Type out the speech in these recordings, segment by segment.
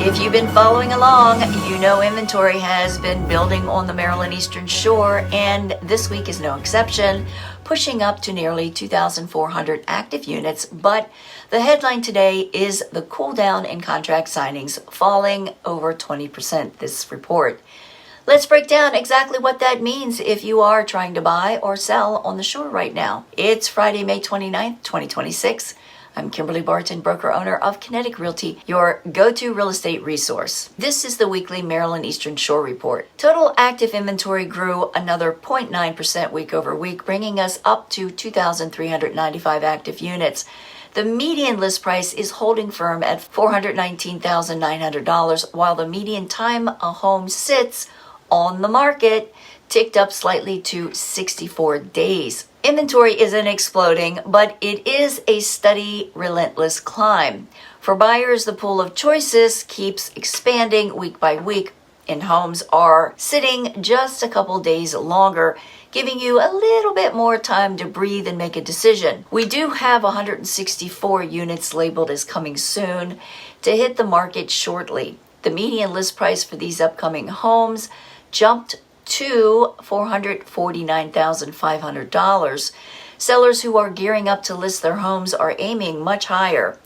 If you've been following along, you know inventory has been building on the Maryland Eastern Shore, and this week is no exception, pushing up to nearly 2,400 active units. But the headline today is the cool down in contract signings falling over 20% this report. Let's break down exactly what that means if you are trying to buy or sell on the shore right now. It's Friday, May 29th, 2026. I'm Kimberly Barton, broker owner of Kinetic Realty, your go-to real estate resource. This is the weekly Maryland Eastern Shore report. Total active inventory grew another 0.9% week over week, bringing us up to 2,395 active units. The median list price is holding firm at $419,900, while the median time a home sits on the market ticked up slightly to 64 days. Inventory isn't exploding, but it is a steady, relentless climb. For buyers, the pool of choices keeps expanding week by week, and homes are sitting just a couple days longer, giving you a little bit more time to breathe and make a decision. We do have 164 units labeled as coming soon to hit the market shortly. The median list price for these upcoming homes jumped to $449,500. Sellers who are gearing up to list their homes are aiming much higher.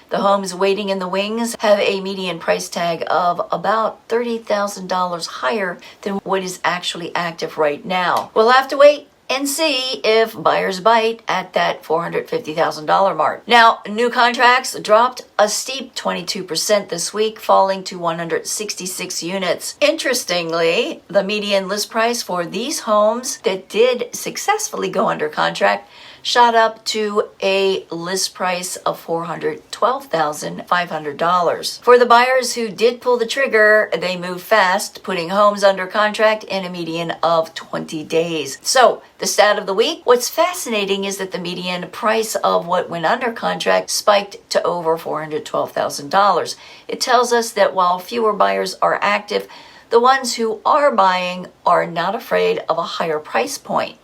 The homes waiting in the wings have a median price tag of about $30,000 higher than what is actually active right now. We'll have to wait and see if buyers bite at that $450,000 mark. Now, new contracts dropped a steep 22% this week, falling to 166 units. Interestingly, the median list price for these homes that did successfully go under contract shot up to a list price of $412,500. For the buyers who did pull the trigger, they moved fast, putting homes under contract in a median of 20 days. So, the stat of the week, what's fascinating is that the median price of what went under contract spiked to over $412,000. It tells us that while fewer buyers are active, the ones who are buying are not afraid of a higher price point.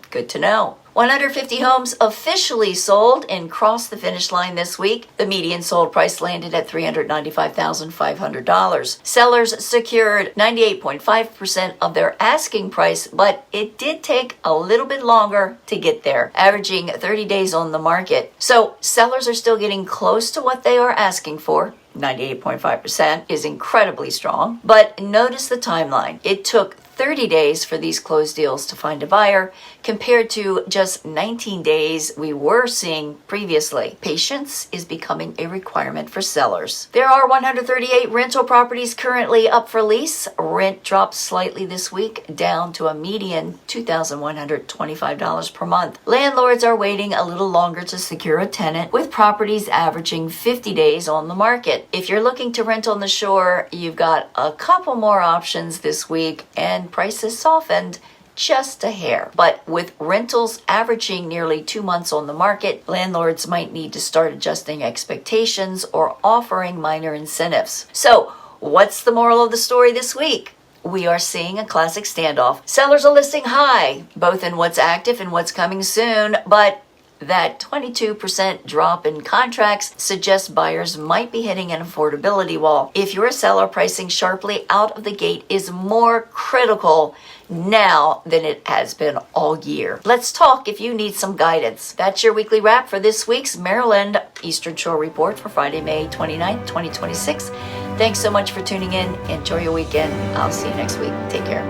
Good to know. 150 homes officially sold and crossed the finish line this week. The median sold price landed at $395,500. Sellers secured 98.5% of their asking price, but it did take a little bit longer to get there, averaging 30 days on the market. So sellers are still getting close to what they are asking for. 98.5% is incredibly strong, but notice the timeline. It took 30 days for these closed deals to find a buyer compared to just 19 days we were seeing previously. Patience is becoming a requirement for sellers. There are 138 rental properties currently up for lease. Rent dropped slightly this week, down to a median $2,125 per month. Landlords are waiting a little longer to secure a tenant, with properties averaging 50 days on the market. If you're looking to rent on the shore, you've got a couple more options this week, and prices softened just a hair. But with rentals averaging nearly 2 months on the market, landlords might need to start adjusting expectations or offering minor incentives. So, what's the moral of the story this week? We are seeing a classic standoff. Sellers are listing high, both in what's active and what's coming soon, but that 22% drop in contracts suggests buyers might be hitting an affordability wall. If you're a seller, pricing sharply out of the gate is more critical now than it has been all year. Let's talk if you need some guidance. That's your weekly wrap for this week's Maryland Eastern Shore Report for Friday, May 29th, 2026. Thanks so much for tuning in. Enjoy your weekend. I'll see you next week. Take care.